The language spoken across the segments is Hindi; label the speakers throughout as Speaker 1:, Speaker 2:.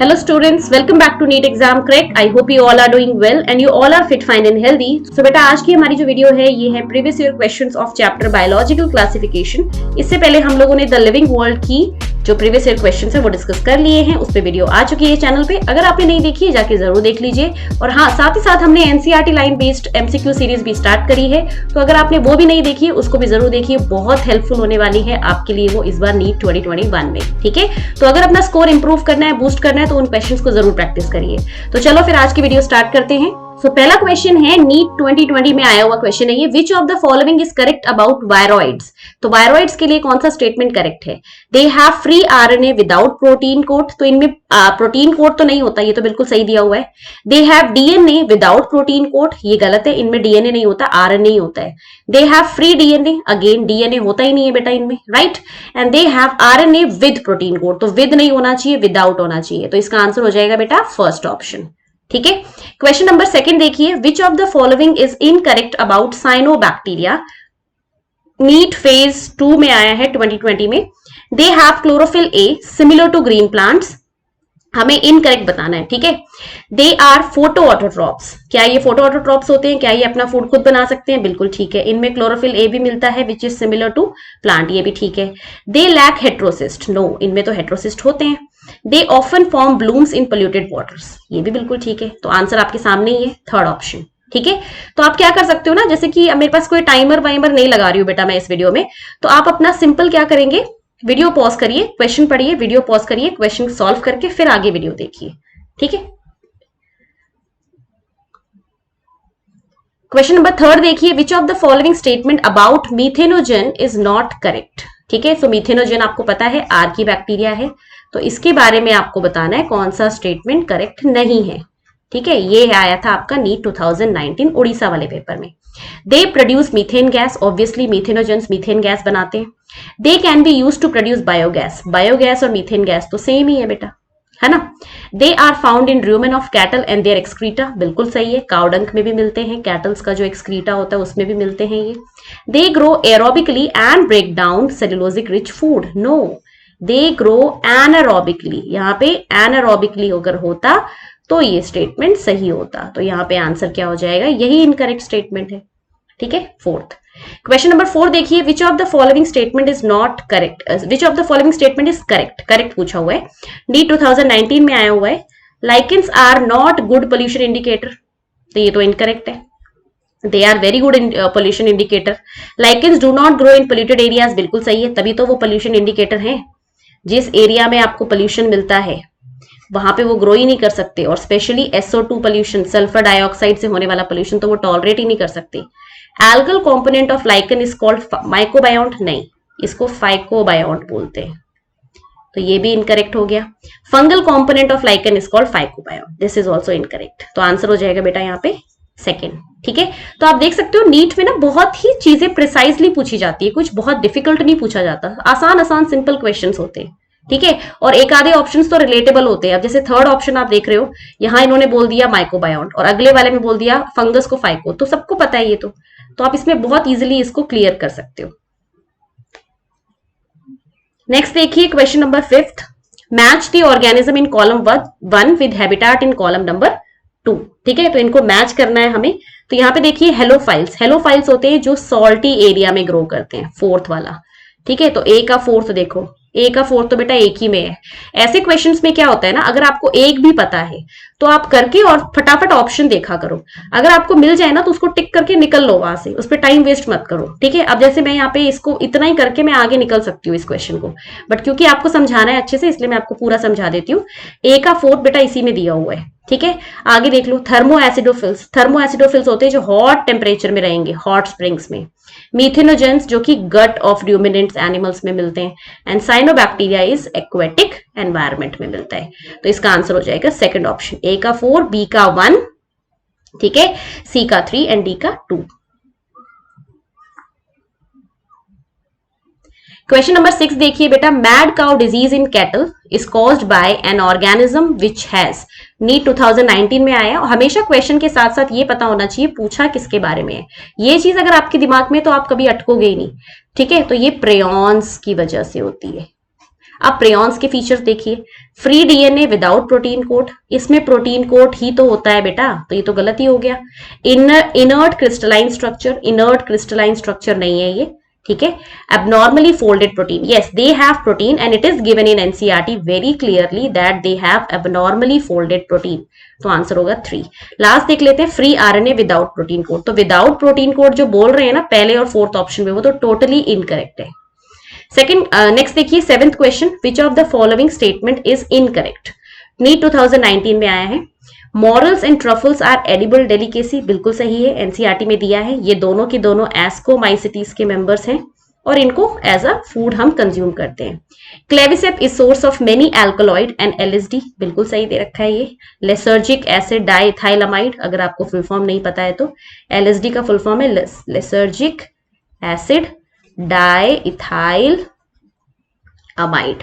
Speaker 1: Hello students, welcome back to NEET Exam Crack. I hope you all are doing well and you all are fit, fine and healthy. So बेटा आज की हमारी जो वीडियो है ये है previous year questions of chapter biological classification. इससे पहले हम लोगों ने द लिविंग वर्ल्ड की जो प्रीवियस ईयर क्वेश्चंस है वो डिस्कस कर लिए हैं। उस पे वीडियो आ चुकी है चैनल पे, अगर आपने नहीं देखी है जाके जरूर देख लीजिए। और हाँ, साथ ही साथ हमने NCERT line based MCQ series भी स्टार्ट करी है, तो अगर आपने वो भी नहीं देखी है उसको भी जरूर देखिए, बहुत हेल्पफुल होने वाली है आपके लिए वो इस बार नीट 2021 में। ठीक है, तो अगर अपना स्कोर इंप्रूव करना है, बूस्ट करना है तो उन क्वेश्चंस को जरूर प्रैक्टिस करिए। तो चलो फिर आज की वीडियो स्टार्ट करते हैं। पहला क्वेश्चन है, नीट 2020 में आया हुआ क्वेश्चन है ये, विच of the following is correct about viroids. तो वायरॉइड्स के लिए कौन सा स्टेटमेंट करेक्ट है? They have free RNA without protein code, तो इनमें प्रोटीन कोड तो नहीं होता, ये तो बिल्कुल सही दिया हुआ है। They have DNA without protein code, ये गलत है, इनमें डीएनए नहीं होता, आरएनए ही होता है। They have free DNA, again DNA होता ही नहीं है बेटा इनमें, right. And they have RNA with protein code, तो विद नहीं होना चाहिए, विदाउट होना चाहिए, तो इसका आंसर हो जाएगा बेटा फर्स्ट ऑप्शन। ठीक है, क्वेश्चन नंबर सेकंड देखिए, which of the following is incorrect about cyanobacteria. NEET phase 2 में आया है 2020 में। They have chlorophyll a similar to green plants, हमें इनकरेक्ट बताना है। ठीक है, दे आर फोटो ऑटोट्रॉप्स, क्या ये फोटो ऑटोट्रॉप्स होते हैं? क्या ये अपना फूड खुद बना सकते हैं? बिल्कुल ठीक है, इनमें क्लोरोफिल ए भी मिलता है which is similar to plant, ये भी ठीक है। दे लैक हेट्रोसिस्ट, नो, इनमें तो हेट्रोसिस्ट होते हैं। They often form blooms in polluted waters, ये भी बिल्कुल ठीक है, तो आंसर आपके सामने ही है, थर्ड ऑप्शन। ठीक है, तो आप क्या कर सकते हो ना, जैसे कि मेरे पास कोई टाइमर वाइमर नहीं लगा रही हूँ बेटा मैं इस वीडियो में, तो आप अपना सिंपल क्या करेंगे, वीडियो पॉज करिए, क्वेश्चन पढ़िए, वीडियो पॉज करिए, क्वेश्चन सॉल्व करके फिर आगे वीडियो देखिए। ठीक है, क्वेश्चन नंबर थर्ड देखिए, which of the following statement about methanogen is not correct. ठीक है, सो मीथेनोजन आपको पता है आर्की बैक्टीरिया है, तो इसके बारे में आपको बताना है कौन सा स्टेटमेंट करेक्ट नहीं है। ठीक है, ये आया था आपका नीट 2019 उड़ीसा वाले पेपर में। They produce methane gas, obviously methanogens methane gas बनाते हैं। They can be use to produce biogas, biogas और मीथेन गैस तो सेम ही है बेटा, है ना। They are found in rumen of cattle and their excreta, बिल्कुल सही है, काउडंक में भी मिलते हैं, कैटल्स का जो एक्सक्रीटा होता है उसमें भी मिलते हैं ये। They grow aerobically and break down cellulosic rich food, no, they grow anaerobically, यहाँ पे एनारोबिकली अगर होता तो ये स्टेटमेंट सही होता, तो यहाँ पे आंसर क्या हो जाएगा, यही इनकरेक्ट स्टेटमेंट है। ठीक है, फोर्थ क्वेश्चन नंबर 4 देखिए, which of the following statement is not correct, which of the following statement is correct, correct पूछा हुआ है, नीट 2019 में आया हुआ है। Lichens are not good pollution indicator, तो ये तो इनकरेक्ट है। They are very good pollution indicator. Lichens do not grow in polluted areas, बिल्कुल सही है, तभी तो वो पोल्यूशन इंडिकेटर है। जिस एरिया में आपको पोल्यूशन मिलता है वहां पे वो ग्रो ही नहीं कर सकते, और specially SO2 pollution, sulphur dioxide से होने वाला पोल्यूशन तो वो टॉलरेट ही नहीं कर सकते। Algal component of lichen is called mycobiont, नहीं, इसको फाइकोबायोन्ट बोलते हैं, तो ये भी इनकरेक्ट हो गया। Fungal component of lichen is called phycobiont, this is also incorrect, तो आंसर हो जाएगा बेटा यहाँ पे सेकेंड। ठीक है, तो आप देख सकते हो नीट में ना बहुत ही चीजें प्रिसाइजली पूछी जाती है, कुछ बहुत डिफिकल्ट नहीं पूछा जाता, आसान आसान सिंपल क्वेश्चंस होते हैं। ठीक है, और एक आधे ऑप्शंस तो रिलेटेबल होते हैं। अब जैसे थर्ड ऑप्शन आप देख रहे हो, यहां इन्होंने बोल दिया माइकोबायोन्ट और अगले वाले में बोल दिया फंगस को फाइको, तो सबको पता है ये तो आप इसमें बहुत इजीली इसको क्लियर कर सकते हो। नेक्स्ट देखिए, question number 5, match the organism in column 1 with habitat in column number 2। ठीक है, तो इनको मैच करना है हमें। तो यहाँ पे देखिए हेलोफाइल्स, हेलोफाइल्स होते हैं जो सॉल्टी एरिया में ग्रो करते हैं, फोर्थ वाला। ठीक है, तो ए का फोर्थ देखो, ए का फोर्थ तो बेटा एक ही में है। ऐसे क्वेश्चंस में क्या होता है ना, अगर आपको एक भी पता है तो आप करके और फटाफट ऑप्शन देखा करो, अगर आपको मिल जाए ना तो उसको टिक करके निकल लो वहां से, उस पर टाइम वेस्ट मत करो। ठीक है, अब जैसे मैं यहाँ पे इसको इतना ही करके मैं आगे निकल सकती हूँ इस क्वेश्चन को, बट क्योंकि आपको समझाना है अच्छे से इसलिए मैं आपको पूरा समझा देती हूँ। ए का फोर्थ बेटा इसी में दिया हुआ है। ठीक है, आगे देख लो, थर्मो एसिडोफिल्स, थर्मो एसिडोफिल्स होते हैं जो हॉट टेम्परेचर में रहेंगे, हॉट स्प्रिंग्स में। मीथेनोजेंस जो कि गट ऑफ र्यूमिनेंट्स एनिमल्स में मिलते हैं, and cyanobacteria is aquatic environment में मिलता है, तो इसका आंसर हो जाएगा सेकंड ऑप्शन, ए का 4, बी का 1, ठीक है, सी का 3 एंड डी का 2। क्वेश्चन नंबर 6 देखिए बेटा, mad cow disease in cattle is caused by an organism which has, NEET 2019 में आया, और हमेशा क्वेश्चन के साथ साथ ये पता होना चाहिए पूछा किसके बारे में है। ये चीज अगर आपके दिमाग में तो आप कभी अटकोगे ही नहीं। ठीक है, तो ये प्रेयॉन्स की वजह से होती है। अब प्रेयॉन्स के फीचर्स देखिए, free DNA without protein code, इसमें प्रोटीन कोड ही तो होता है बेटा, तो ये तो गलत ही हो गया। Inert crystalline structure, inert crystalline structure नहीं है ये, ठीक है। Abnormally folded protein, yes they have protein and it is given in NCERT very clearly that they have abnormally folded protein, तो आंसर होगा 3। लास्ट देख लेते हैं, free RNA without protein code, तो विदाउट प्रोटीन कोड जो बोल रहे हैं ना पहले और फोर्थ ऑप्शन में, वो तो टोटली इनकरेक्ट है। सेकंड, नेक्स्ट देखिए 7th question, which of the following statement is incorrect. NEET 2019 में आया है, morels and truffles are edible delicacy, बिल्कुल सही है, एनसीईआरटी में दिया है। ये दोनों के दोनों एस्कोमाइसिटीज के मेंबर्स हैं और इनको एज अ फूड हम कंज्यूम करते हैं। Claviceps is source of many alkaloid and LSD, बिल्कुल सही दे रखा है ये। लेसर्जिक एसिड डाइथाइलामाइड, अगर आपको फुल फॉर्म नहीं पता है तो एलएसडी का फुल फॉर्म है लेसर्जिक एसिड डाइथाइल अमाइड,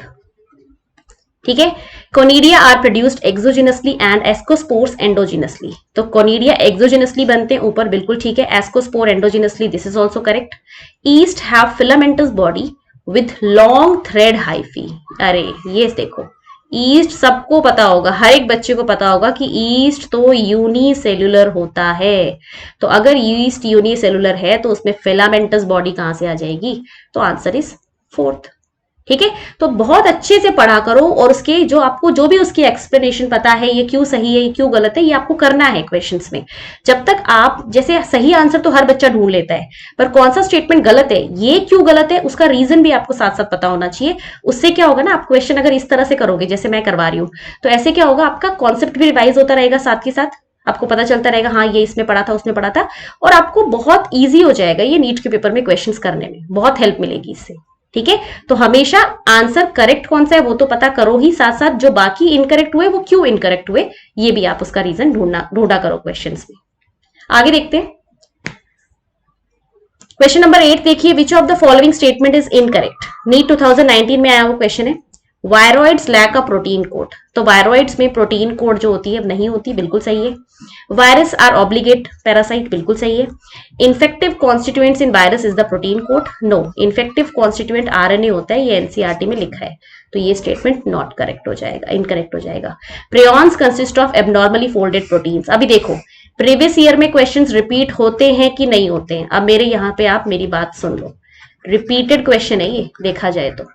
Speaker 1: ठीक है। Conidia are produced exogenously and ascospores endogenously, तो कोनिडिया एक्सोजिनसली बनते हैं ऊपर, बिल्कुल ठीक है। Ascospore endogenously, this is also correct. Yeast have filamentous body with long thread hyphae, अरे ये देखो, ईस्ट सबको पता होगा, हर एक बच्चे को पता होगा कि ईस्ट तो यूनिसेलुलर होता है, तो अगर ईस्ट यूनिसेलुलर है तो उसमें फिलामेंटस बॉडी कहां से आ जाएगी, तो आंसर इज 4th, ठीक है। तो बहुत अच्छे से पढ़ा करो और उसके जो आपको जो भी उसकी एक्सप्लेनेशन पता है, ये क्यों सही है ये क्यों गलत है, ये आपको करना है क्वेश्चंस में। जब तक आप, जैसे सही आंसर तो हर बच्चा ढूंढ लेता है, पर कौन सा स्टेटमेंट गलत है, ये क्यों गलत है, उसका रीजन भी आपको साथ साथ पता होना चाहिए। उससे क्या होगा ना, आप क्वेश्चन अगर इस तरह से करोगे जैसे मैं करवा रही हूँ, तो ऐसे क्या होगा, आपका कॉन्सेप्ट भी रिवाइज होता रहेगा, साथ के साथ आपको पता चलता रहेगा हाँ ये इसमें पढ़ा था उसमें पढ़ा था, और आपको बहुत ईजी हो जाएगा ये नीट के पेपर में क्वेश्चन करने में, बहुत हेल्प मिलेगी इससे, ठीक है। तो हमेशा आंसर करेक्ट कौन सा है वो तो पता करो ही, साथ साथ जो बाकी इनकरेक्ट हुए वो क्यों इनकरेक्ट हुए ये भी आप उसका रीजन ढूंढा करो क्वेश्चंस में। आगे देखते हैं क्वेश्चन नंबर 8 देखिए, which of the following statement is incorrect. NEET 2019 में आया वो क्वेश्चन है, viroids lack a protein code, तो वायरॉइड्स में प्रोटीन कोड जो होती है नहीं होती, बिल्कुल सही है। वायरस आर ऑब्लिगेट पैरासाइट, बिल्कुल सही है। Infective constituents in virus is the protein code, no, infective constituent RNA होता है, ये एनसीईआरटी में लिखा है, तो ये स्टेटमेंट नॉट करेक्ट हो जाएगा, इनकरेक्ट हो जाएगा। Prions consist of abnormally folded proteins, अभी देखो प्रीवियस ईयर में क्वेश्चंस रिपीट होते हैं कि नहीं होते हैं, अब मेरे यहाँ पे आप मेरी बात सुन लो, रिपीटेड क्वेश्चन है ये, देखा जाए तो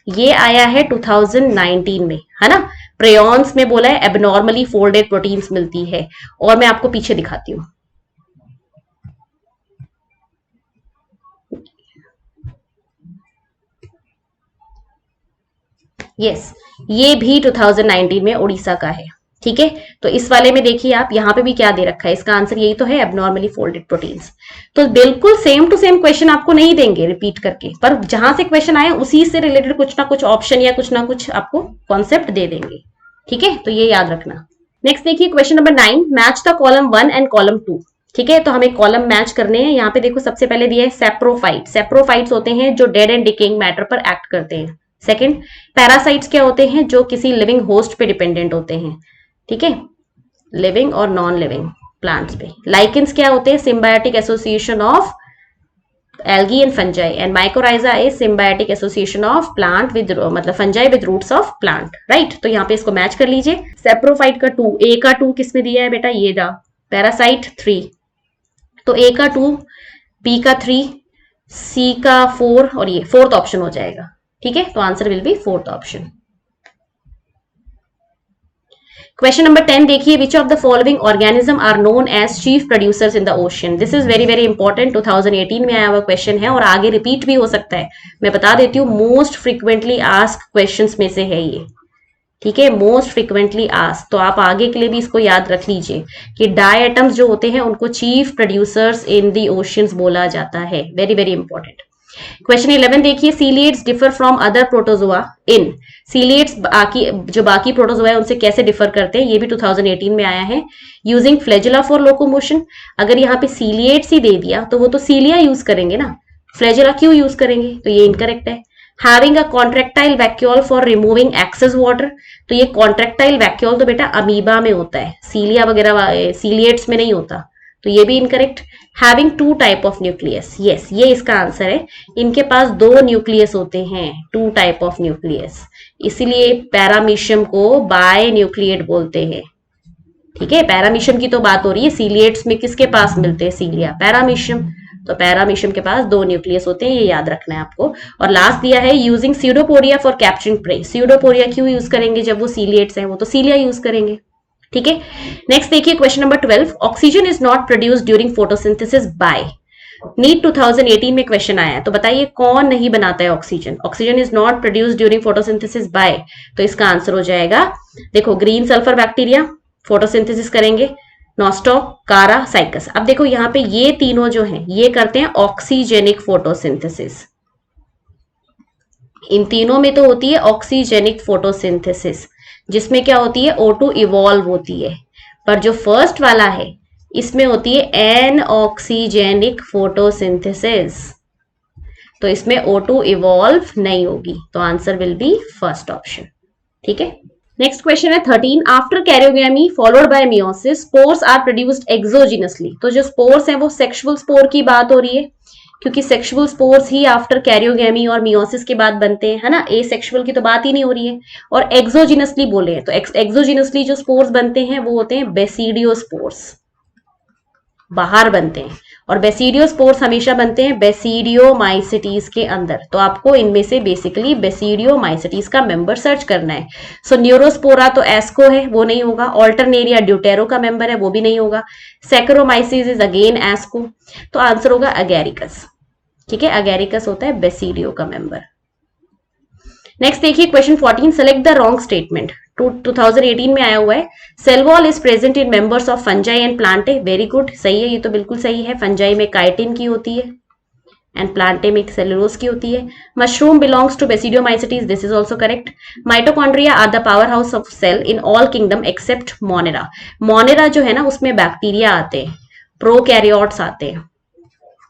Speaker 1: ये आया है 2019 में, है ना। प्रेयॉन्स में बोला है एबनॉर्मली फोल्डेड प्रोटीन्स मिलती है, और मैं आपको पीछे दिखाती हूं, यस ये भी 2019 में उड़ीसा का है, ठीक है। तो इस वाले में देखिए आप, यहां पे भी क्या दे रखा है, इसका आंसर यही तो है, एबनॉर्मली फोल्डेड प्रोटीन्स। तो बिल्कुल सेम टू सेम क्वेश्चन आपको नहीं देंगे रिपीट करके, पर जहां से क्वेश्चन आए उसी से रिलेटेड कुछ ना कुछ ऑप्शन या कुछ ना कुछ आपको कॉन्सेप्ट दे देंगे, ठीक है, तो ये याद रखना। नेक्स्ट देखिए question number 9, match the column 1 and column 2, ठीक है। तो हमें कॉलम मैच करने हैं, यहाँ पे देखो सबसे पहले दिया है सेप्रोफाइट, सेप्रोफाइट्स होते हैं जो डेड एंड डिकेइंग मैटर पर एक्ट करते हैं। सेकंड, पैरासाइट्स क्या होते हैं, जो किसी लिविंग होस्ट पे डिपेंडेंट होते हैं, ठीक है, लिविंग और नॉन लिविंग प्लांट्स पे। लाइकेंस क्या होते हैं, symbiotic association of algae and fungi, and mycorrhiza is symbiotic association of plant with, मतलब fungi with roots of plant, right. तो यहाँ पे इसको मैच कर लीजिए। सेप्रोफाइट का 2, ए का 2 किसमें दिया है बेटा, ये रहा। पैरासाइट 3, तो ए का 2, बी का 3, सी का 4 और ये 4th ऑप्शन हो जाएगा, ठीक है। तो answer will be 4th option. Question number 10 देखिए, which of the following organism are known as chief producers in the ocean. This is very very important, 2018 में आया हुआ क्वेश्चन है और आगे रिपीट भी हो सकता है, मैं बता देती हूँ, मोस्ट फ्रीक्वेंटली आस्क क्वेश्चंस में से है ये, ठीक है, मोस्ट फ्रीक्वेंटली आस्क। तो आप आगे के लिए भी इसको याद रख लीजिए कि डाई एटम्स जो होते हैं उनको chief producers in the oceans बोला जाता है, वेरी वेरी इंपॉर्टेंट। क्वेश्चन 11 देखिए, सीलिएट्स डिफर फ्रॉम अदर प्रोटोजोआ इन, सीलिएट्स जो बाकी प्रोटोजोआ है उनसे कैसे डिफर करते हैं, ये भी 2018 में आया है। यूजिंग फ्लैजिला फॉर लोकोमोशन, अगर यहाँ पे सीलिएट्स ही दे दिया तो वो तो सीलिया यूज करेंगे ना, फ्लैजिला क्यों यूज करेंगे, तो ये इनकरेक्ट है। Having a contractile vacuole for removing excess water, तो ये कॉन्ट्रेक्टाइल वैक्यूल तो बेटा अमीबा में होता है, सीलिया वगैरह सीलिएट्स में नहीं होता, तो ये भी incorrect. Having 2 type of nucleus, yes ये इसका आंसर है, इनके पास 2 न्यूक्लियस होते हैं, 2 टाइप ऑफ न्यूक्लियस। इसीलिए पैरामीशियम को बायन्यूक्लिएट बोलते हैं। ठीक है, पैरामीशियम की तो बात हो रही है, सीलिएट्स में किसके पास मिलते हैं सीलिया, पैरामीशियम। तो पैरामीशियम के पास 2 न्यूक्लियस होते हैं, ये याद रखना है आपको। और लास्ट दिया है using pseudopodia for capturing prey. Pseudopodia क्यों यूज करेंगे, जब वो सीलिएट्स हैं, वो तो सीलिया यूज करेंगे। ठीक है, नेक्स्ट देखिए question number 12, oxygen is not produced during photosynthesis by. NEET 2018 में क्वेश्चन आया है, तो बताइए कौन नहीं बनाता है oxygen. Oxygen is not produced during photosynthesis bye, तो इसका आंसर हो जाएगा, देखो, ग्रीन सल्फर बैक्टीरिया फोटोसिंथेसिस करेंगे, नॉस्टॉक, कारा, साइकस। अब देखो यहाँ पे ये तीनों जो हैं ये करते हैं ऑक्सीजेनिक फोटोसिंथेसिस। इन तीनों में तो होती है ऑक्सीजेनिक फोटोसिंथेसिस, जिसमें क्या होती है, O2 इवॉल्व होती है। पर जो फर्स्ट वाला है इसमें होती है एन ऑक्सीजेनिक फोटोसिंथेसिस, तो इसमें O2 इवॉल्व नहीं होगी, तो answer will be first option. ठीक है, नेक्स्ट क्वेश्चन है 13, after karyogamy followed by meiosis spores are produced exogenously. तो जो स्पोर्स हैं वो सेक्सुअल स्पोर की बात हो रही है, क्योंकि सेक्सुअल स्पोर्स ही आफ्टर कैरियोगेमी और मियोसिस के बाद बनते हैं, है ना, ए सेक्सुअल की तो बात ही नहीं हो रही है। और एक्सोजिनसली बोले हैं, तो एक्सोजिनसली जो स्पोर्स बनते हैं वो होते हैं बेसिडियोस्पोर्स, बाहर बनते हैं। और बेसिडियोस्पोर्स हमेशा बनते हैं बेसिडियोमाइसिटीज के अंदर, तो आपको इनमें से बेसिकली बेसिडियोमाइसिटीज का मेंबर सर्च करना है। सो न्यूरोस्पोरा तो एस्को है, वो नहीं होगा। ऑल्टरनेरिया ड्यूटेरो का मेंबर है, वो भी नहीं होगा। सैकरोमाइसिस इज अगेन एस्को, तो आंसर होगा अगैरिकस। ठीक है, अगैरिकस होता है बेसिडियो का मेंबर। नेक्स्ट देखिए question 14, select the wrong statement. 2018 में आया हुआ है, cell wall is present in members of fungi and plantae. Very good, सही है, ये तो बिल्कुल सही है। फंजाई में काइटिन की होती है एंड प्लांटे में सेलुलोज की होती है। Mushroom belongs to basidiomycetes, this is also correct. Mitochondria are the power house of cell in all kingdom except monera. Monera जो है ना उसमें बैक्टीरिया आते हैं, प्रोकैरियोट्स आते हैं,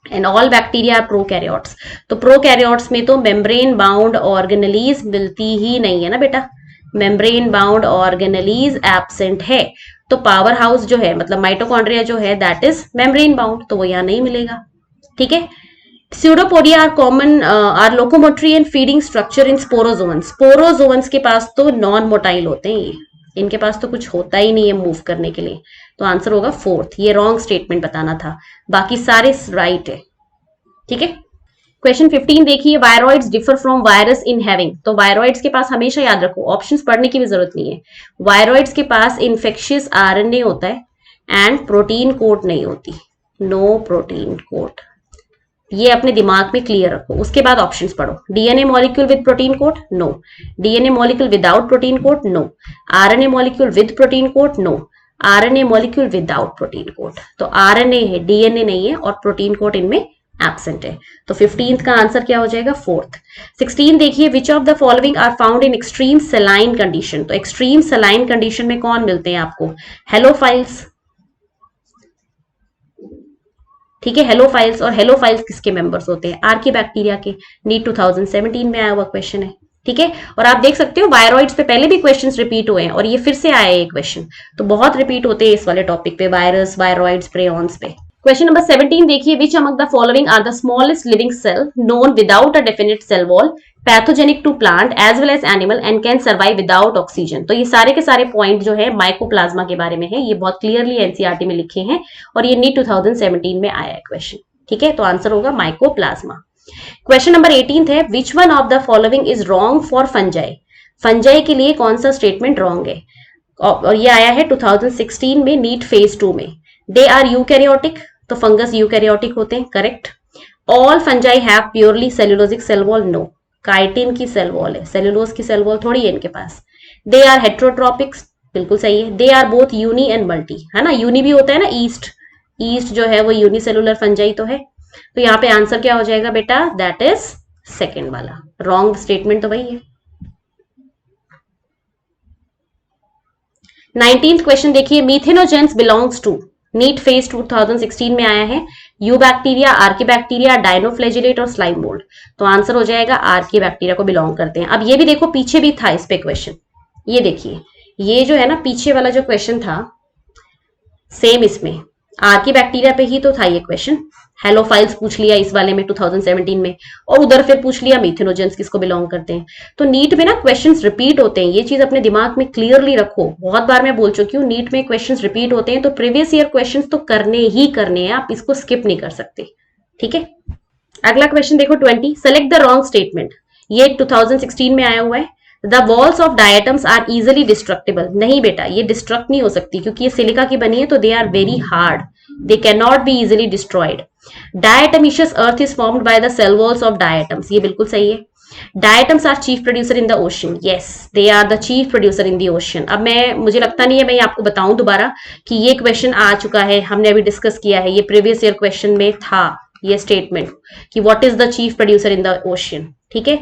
Speaker 1: and all bacteria are prokaryotes. तो प्रोकैरियोट्स में तो मेम्ब्रेन बाउंड ऑर्गेनेलीज मिलती ही नहीं है ना बेटा, मेम्ब्रेन बाउंड ऑर्गेनेलीज एब्सेंट है। तो पावर हाउस जो है, मतलब माइटोकॉन्ड्रिया जो है, दैट इज मेम्ब्रेन बाउंड, तो वो यहाँ नहीं मिलेगा। ठीक है, pseudopodia are common are locomotory and feeding structure in sporozoans. Sporozoans के पास तो नॉन मोटाइल होते हैं, ये इनके पास तो कुछ होता ही नहीं है मूव करने के लिए, तो आंसर होगा फोर्थ। ये रॉन्ग स्टेटमेंट बताना था, बाकी सारे राइट है। ठीक है, क्वेश्चन 15 देखिए, viroids differ from virus in having. तो वायरॉइड्स के पास हमेशा याद रखो, ऑप्शंस पढ़ने की भी जरूरत नहीं है, वायरॉइड्स के पास इन्फेक्शियस आरएनए होता है एंड प्रोटीन कोट नहीं होती, नो प्रोटीन कोट, ये अपने दिमाग में क्लियर रखो। उसके बाद ऑप्शंस पढ़ो, DNA molecule with protein coat, no. DNA molecule without protein coat, no. RNA molecule with protein coat, no. RNA molecule without protein coat, तो आरएनए है, डीएनए नहीं है, और प्रोटीन कोट इनमें एब्सेंट है, तो 15th का आंसर क्या हो जाएगा, फोर्थ। 16 देखिए, which of the following are found in extreme saline condition. तो एक्सट्रीम सेलाइन कंडीशन में कौन मिलते हैं आपको, हेलोफाइल्स। ठीक है, हेलोफाइल्स, और हेलोफाइल्स किसके मेंबर्स होते हैं, आर्कीबैक्टीरिया के। नीट 2017 में आया हुआ क्वेश्चन है। ठीक है, और आप देख सकते हो वायरॉइड्स पे पहले भी क्वेश्चंस रिपीट हुए हैं, और ये फिर से आया है क्वेश्चन, तो बहुत रिपीट होते हैं इस वाले टॉपिक पे, वायरस, वायरॉइड्स, प्रेऑन्स पे। क्वेश्चन नंबर 17 देखिए, which among the following are the smallest living cell known without a definite cell wall, pathogenic to plant as well as animal and can survive without oxygen. तो ये सारे के सारे पॉइंट जो है माइकोप्लाज्मा के बारे में है, ये बहुत क्लियरली एनसीईआरटी में लिखे हैं, और ये नीट 2017 में आया है क्वेश्चन। ठीक है, तो आंसर होगा माइकोप्लाज्मा। क्वेश्चन नंबर 18 है, विच one of the following is wrong for fungi. Fungi के लिए कौन सा स्टेटमेंट रॉन्ग है, और ये आया है 2016 में नीट फेज 2 में। दे आर यूकैरियोटिक, तो फंगस यूकैरियोटिक होते हैं, correct. All fungi have purely cellulosic cell wall, no. Chitin की सेल वॉल है, सेलुलोज की सेल वॉल थोड़ी है इनके पास। दे आर हेट्रोट्रोपिक्स, बिल्कुल सही है। They are both uni and multi, है ना, यूनी भी होता है ना, ईस्ट जो है वो यूनिसेलुलर फंजाई तो है, तो यहाँ पे आंसर क्या हो जाएगा बेटा, दैट इज सेकेंड वाला, रॉन्ग स्टेटमेंट तो वही है। 19th क्वेश्चन देखिए, methanogens belongs to, NEET phase 2016 में आया है, यू बैक्टीरिया, आर्की बैक्टीरिया, डायनोफ्लेजिलेट और स्लाइम मोल्ड। तो आंसर हो जाएगा आर्की बैक्टीरिया को बिलोंग करते हैं। अब ये भी देखो, पीछे भी था इस पे क्वेश्चन, ये देखिए, ये जो है ना पीछे वाला जो क्वेश्चन था, सेम इसमें आर्की बैक्टीरिया पे ही तो था ये क्वेश्चन, हेलोफाइल्स पूछ लिया इस वाले में 2017 में, और उधर फिर पूछ लिया मीथेनोजेंस किसको बिलोंग करते हैं। तो नीट में ना क्वेश्चंस रिपीट होते हैं, ये चीज अपने दिमाग में क्लियरली रखो। बहुत बार मैं बोल चुकी हूँ, नीट में क्वेश्चंस रिपीट होते हैं तो प्रीवियस ईयर क्वेश्चंस तो करने ही करने हैं, आप इसको स्किप नहीं कर सकते। ठीक है, अगला क्वेश्चन देखो 20, सेलेक्ट द रॉन्ग स्टेटमेंट। ये 2016 में आया हुआ है। The walls of diatoms are easily destructible. नहीं बेटा, ये डिस्ट्रक्ट नहीं हो सकती क्योंकि ये सिलिका की बनी है, तो they are very hard, they can not be easily destroyed. Diatomaceous earth is formed by the cell walls of diatoms, ये बिल्कुल सही है। Diatoms are chief producer in the ocean, yes they are the chief producer in the ocean. अब मैं, मुझे लगता नहीं है मैं आपको बताऊं दोबारा कि ये क्वेश्चन आ चुका है, हमने अभी डिस्कस किया है, ये प्रीवियस ईयर क्वेश्चन में था ये स्टेटमेंट कि what is the chief producer in the ocean. ठीक है,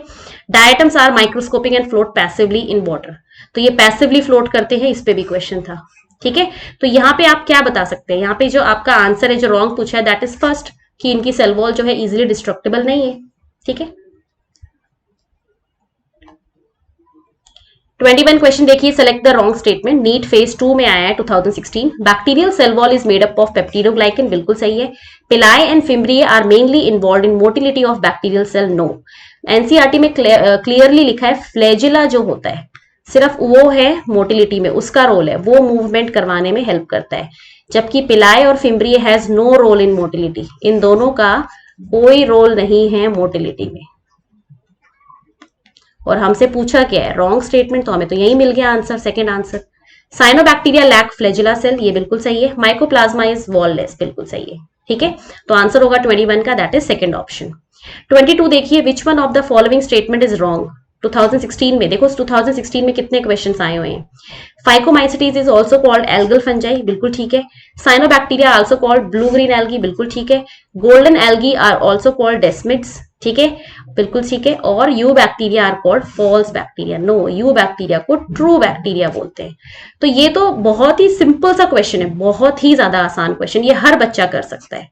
Speaker 1: diatoms are microscopic and float passively in water, तो ये पैसिवली फ्लोट करते हैं, इस पे भी क्वेश्चन था। ठीक है, तो यहाँ पे आप क्या बता सकते हैं, यहाँ पे जो आपका आंसर है जो रॉन्ग पूछा है दैट इज फर्स्ट, कि इनकी सेल वॉल जो है इजिली डिस्ट्रक्टेबल नहीं है। ठीक है, 21 क्वेश्चन देखिए, select the wrong statement. NEET phase 2 में आया है 2016। Bacterial cell wall is made up of peptidoglycan, बिल्कुल सही है। Pili and fimbriae are mainly involve in motility of bacterial cell, no. NCERT में क्लियरली लिखा है फ्लैजिला जो होता है सिर्फ वो है मोटिलिटी में, उसका रोल है, वो मूवमेंट करवाने में हेल्प करता है, जबकि पिलाई और fimbriae has no role in motility. इन दोनों का कोई रोल नहीं है मोटिलिटी में। और हमसे पूछा क्या है, रॉन्ग स्टेटमेंट, तो हमें तो यही मिल गया answer, second answer. Cyanobacteria lack flagella cell, ये बिल्कुल सही है। माइकोप्लाज्मा इज वॉललेस, बिल्कुल सही है। ठीक है, तो आंसर होगा 21 का, दैट इज सेकंड ऑप्शन। 22 देखिए, which one of the following statement is wrong. 2016 में देखो, 2016 में कितने क्वेश्चन आए हुए हैं। Phycomycetes is also called algal fungi, बिल्कुल ठीक है। Cyanobacteria also called blue green algae, बिल्कुल ठीक है। Golden algae are also called desmids, ठीक है, बिल्कुल ठीक है। और eubacteria are called false bacteria, no, eubacteria को ट्रू बैक्टीरिया बोलते हैं। तो ये तो बहुत ही सिंपल सा क्वेश्चन है, बहुत ही ज्यादा आसान क्वेश्चन, ये हर बच्चा कर सकता है।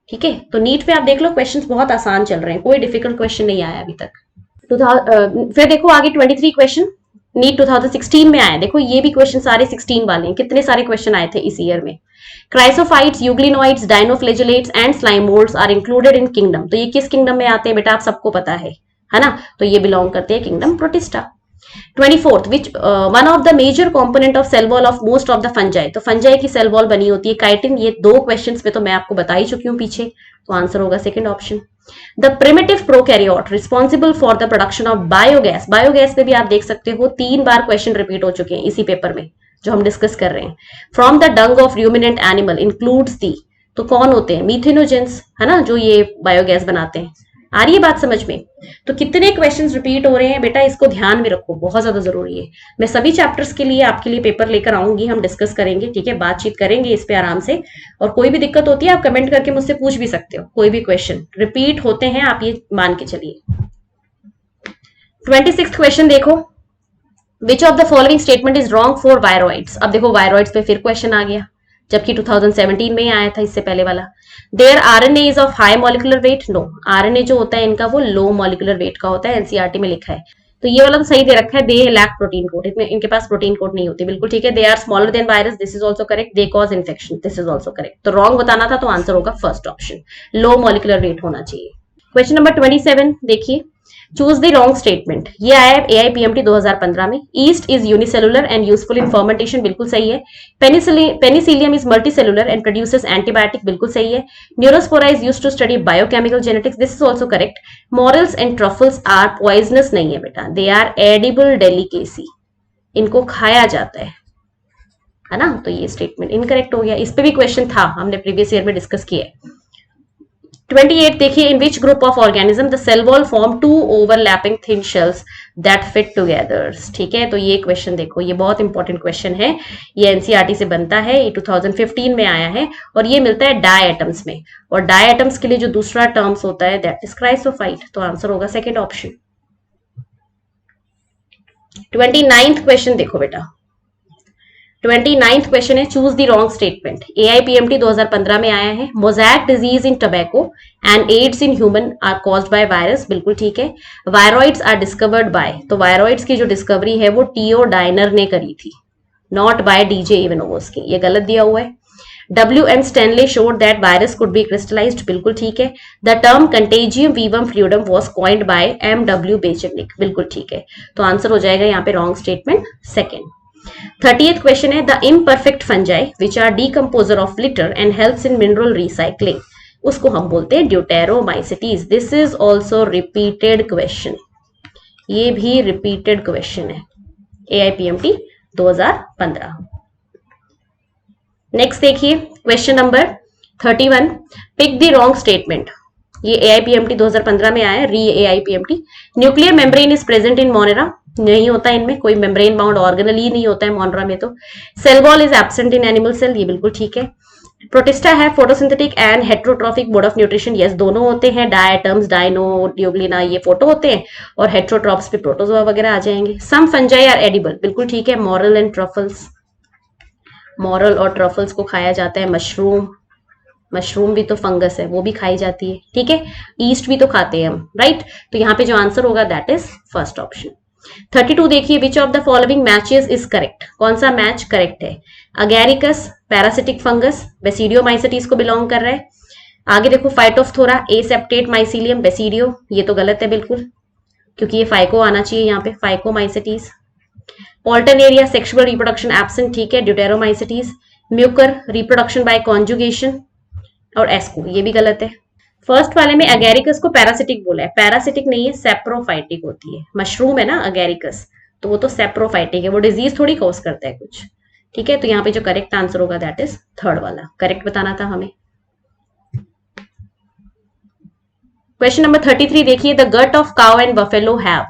Speaker 1: ठीक है, तो नीट में आप देख लो क्वेश्चंस बहुत आसान चल रहे हैं, कोई डिफिकल्ट क्वेश्चन नहीं आया अभी तक। फिर देखो आगे 23 क्वेश्चन नीट 2016 में आया। देखो ये भी क्वेश्चन सारे 16 वाले हैं, कितने सारे क्वेश्चन आए थे इस ईयर में। Chrysophytes, euglenoids, dinoflagellates and slime moulds are included in kingdom. तो ये किस किंगडम में आते हैं बेटा, आप सबको पता है ना, तो ये बिलोंग करते हैं kingdom protista. 24th, which one of the major component of cell wall of most of the fungi. तो फंजाई की सेल वॉल बनी होती है काइटिन। ये दो क्वेश्चंस में तो मैं आपको बता ही चुकी हूँ पीछे, तो आंसर होगा second option. The primitive prokaryote responsible for the production of biogas. Biogas पे भी आप देख सकते हो 3 बार क्वेश्चन रिपीट हो चुके हैं इसी पेपर में जो हम डिस्कस कर रहे हैं। From the Dang of ruminant animal includes दी, तो कौन होते हैं, मीथेनोजेंस, है ना, जो ये बायोगैस बनाते हैं। आ रही है बात समझ में। तो कितने क्वेश्चंस रिपीट हो रहे हैं बेटा, इसको ध्यान में रखो, बहुत ज्यादा जरूरी है। मैं सभी चैप्टर्स के लिए आपके लिए पेपर लेकर आऊंगी, हम डिस्कस करेंगे, ठीक है, बातचीत करेंगे इस पे आराम से। और कोई भी दिक्कत होती है आप कमेंट करके मुझसे पूछ भी सकते हो, कोई भी क्वेश्चन रिपीट होते हैं आप ये मान के चलिए। 26th क्वेश्चन देखो, विच of the following statement is wrong for viroids. अब देखो वायरॉइड्स पे फिर क्वेश्चन आ गया, जबकि 2017 में ही आया था इससे पहले वाला। There RNA is of high molecular weight, no, RNA जो होता है इनका वो लो मॉलिक्यूलर वेट का होता है, एनसीईआरटी में लिखा है। तो ये वाला तो सही दे रखा है, दे लैक प्रोटीन कोड, इनके पास प्रोटीन कोड नहीं होती, बिल्कुल ठीक है। They are smaller than virus, this is also correct. They cause infection, this is also correct. तो रॉन्ग बताना था, तो आंसर होगा first option, low molecular weight होना चाहिए। क्वेश्चन नंबर 27 देखिए, चूज द रॉन्ग स्टेटमेंट। ये आया है AIPMT 2015 में। Yeast is unicellular and useful in fermentation, बिल्कुल सही है। Penicillium is multicellular and produces antibiotic, बिल्कुल सही है। Neurospora is used to study biochemical genetics, this is also correct. Morels and truffles are poisonous, नहीं है बेटा, दे आर एडिबल डेलिकेसी, इनको खाया जाता है ना, तो ये स्टेटमेंट इनकरेक्ट हो गया। इस पे भी क्वेश्चन था, हमने प्रीवियस ईयर में डिस्कस किया है। 28 देखिए, in which group of organism the cell wall form 2 overlapping thin shells that fit together, ठीक है। तो ये क्वेश्चन देखो, ये बहुत इंपॉर्टेंट क्वेश्चन है, ये एनसीईआरटी से बनता है, ये 2015 में आया है और ये मिलता है डाई एटम्स में। और डाई एटम्स के लिए जो दूसरा टर्म्स होता है दैट इज क्राइसोफाइट, तो आंसर होगा सेकेंड ऑप्शन। 29th क्वेश्चन देखो बेटा, 29th क्वेश्चन है, choose the wrong statement. AIPMT 2015 में आया है। Mosaic disease in tobacco and AIDS in human are caused by virus, बिल्कुल ठीक है। वायरॉइड्स आर डिस्कवर्ड बाय, तो वायरॉइड्स की जो डिस्कवरी है वो टीओ डाइनर ने करी थी, नॉट बाय DJ इवानोव्स्की, ये गलत दिया हुआ है। W.M. Stanley showed that virus could be crystallized, बिल्कुल ठीक है. The term contagium vivum fluidum was coined by M.W. Bechernik, बिल्कुल ठीक है. तो आंसर हो जाएगा यहाँ पे wrong statement second. 30th question है the imperfect fungi which are decomposer of litter and helps in mineral recycling, उसको हम बोलते हैं deuteromycetes. This is also repeated question, ये भी रिपीटेड क्वेश्चन है AIPMT 2015. नेक्स्ट देखिए question number 31, pick the wrong statement. ये AIPMT 2015 में आया है, re AIPMT. Nuclear membrane is present in Monera, नहीं होता इनमें, कोई मेम्ब्रेन बाउंड ऑर्गेनल ही नहीं होता है मोनेरा में. तो cell wall is absent in animal cell, ये बिल्कुल ठीक है. प्रोटिस्टा है photosynthetic and heterotrophic mode of nutrition, yes दोनों होते हैं. डायटम्स, डाइनो, ड्यूग्लिना ये फोटो होते हैं, और हेट्रोट्रॉप्स पे प्रोटोजोआ वगैरह आ जाएंगे. सम फंजाई आर एडिबल, बिल्कुल ठीक है. मॉरल एंड ट्रफल्स, मॉरल और ट्रफल्स को खाया जाता है. मशरूम, मशरूम भी तो फंगस है, वो भी खाई जाती है, ठीक है. ईस्ट भी तो खाते हैं हम, राइट. तो यहाँ पे जो आंसर होगा दैट इज फर्स्ट ऑप्शन. 32 देखिए, which of the following matches is correct, कौन सा मैच करेक्ट है. अगैरिकस पैरासिटिक फंगस, बेसिडियोमाइसिटीज को बिलोंग कर रहा है. आगे देखो फाइटोफ्थोरा एसेप्टेट माइसीलियम बेसिडियो, ये तो गलत है बिल्कुल, क्योंकि ये फाइको आना चाहिए यहाँ पे, phycomycetes. Alternaria sexual reproduction absent, ठीक है. Deuteromycetes. Mucor reproduction by conjugation, और एस्को ये भी गलत है. फर्स्ट वाले में अगैरिकस को पैरासिटिक बोला है, पैरासिटिक नहीं है, सेप्रोफाइटिक होती है. मशरूम है ना अगैरिकस, तो वो तो सेप्रोफाइटिक है, वो डिजीज थोड़ी कॉज करता है कुछ, ठीक है. तो यहाँ पे जो करेक्ट आंसर होगा दैट इज थर्ड वाला, करेक्ट बताना था हमें. क्वेश्चन नंबर 33 देखिए, the gut of cow and buffalo have,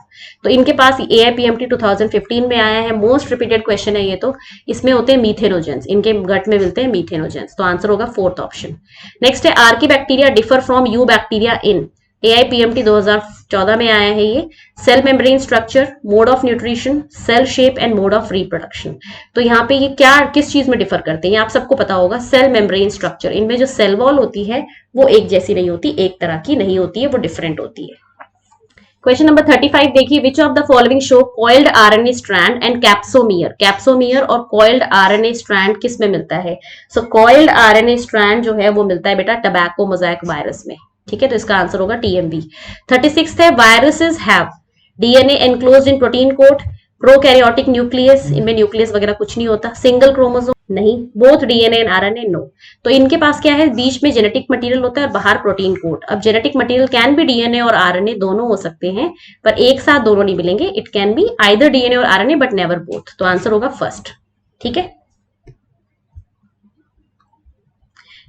Speaker 1: तो इनके पास AIPMT 2015 में आया है, मोस्ट रिपीटेड क्वेश्चन है ये. तो इसमें होते हैं मीथेनोजेंस, इनके गट में मिलते हैं मीथेनोजेंस, तो आंसर होगा फोर्थ ऑप्शन. नेक्स्ट है archaebacteria differ from eubacteria in, AIPMT 2014 में आया है ये. Cell membrane structure, mode of nutrition, cell shape and mode of reproduction. तो यहाँ पे ये क्या किस चीज में डिफर करते हैं, ये आप सबको पता होगा. सेल मेम्ब्रेन स्ट्रक्चर, इनमें जो सेल वॉल होती है वो एक जैसी नहीं होती, एक तरह की नहीं होती है, वो डिफरेंट होती है. क्वेश्चन नंबर 35 देखिए, which of the following show coiled RNA strand and capsomere, capsomere और कॉइल्ड RNA स्ट्रैंड किस में मिलता है. सो कॉइल्ड RNA स्ट्रैंड जो है वो मिलता है बेटा टबैको मोज़ाइक वायरस में, ठीक है. तो इसका आंसर होगा TMV. 36 है viruses have DNA enclosed in protein coat, prokaryotic nucleus, इनमें न्यूक्लियस वगैरह कुछ नहीं होता. सिंगल क्रोमोसोम नहीं, both DNA and RNA no. तो इनके पास क्या है, बीच में जेनेटिक मटेरियल होता है और बाहर प्रोटीन कोट. अब genetic material can be DNA और RNA दोनों हो सकते हैं, पर एक साथ दोनों नहीं मिलेंगे. It can be either DNA और RNA बट नेवर बोथ. तो आंसर होगा फर्स्ट, ठीक है.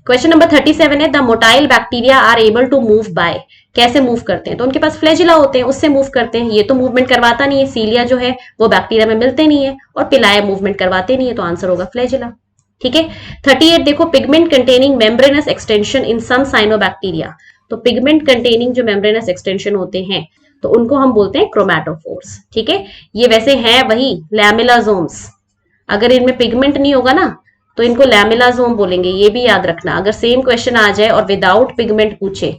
Speaker 1: क्वेश्चन नंबर 37 है, the motile bacteria are able to move by, कैसे मूव करते हैं. तो उनके पास फ्लैजिला होते हैं, उससे मूव करते हैं. ये तो मूवमेंट करवाता नहीं है, सीलिया जो है वो बैक्टीरिया में मिलते नहीं है, और पिलाया मूवमेंट करवाते नहीं है. तो आंसर होगा फ्लैजिला, ठीक है. 38 देखो, pigment containing membranous extension in some cyanobacteria. तो पिगमेंट कंटेनिंग जो मेम्ब्रेनस एक्सटेंशन होते हैं तो उनको हम बोलते हैं क्रोमैटोफोर्स, ठीक है. ये वैसे है वही लैमेलाजोम्स, अगर इनमें पिगमेंट नहीं होगा ना तो इनको लैमेलाजोम बोलेंगे, ये भी याद रखना. अगर सेम क्वेश्चन आ जाए और विदाउट पिगमेंट पूछे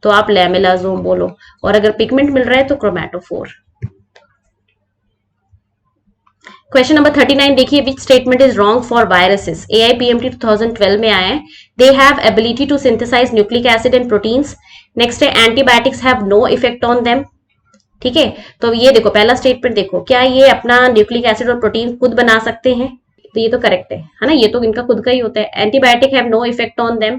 Speaker 1: तो आप लैमेलाजोम बोलो, और अगर पिगमेंट मिल रहा है तो क्रोमैटोफोर. क्वेश्चन नंबर 39 देखिए, which statement is wrong for viruses. AIPMT 2012 में आया है. They have ability to synthesise nucleic acid and proteins. Next है antibiotics have no effect on them, ठीक है. तो ये देखो पहला स्टेटमेंट देखो, क्या ये अपना न्यूक्लिक एसिड और प्रोटीन खुद बना सकते हैं, तो ये तो करेक्ट है ना, ये तो इनका खुद का ही होता है. Antibiotic have no effect on them,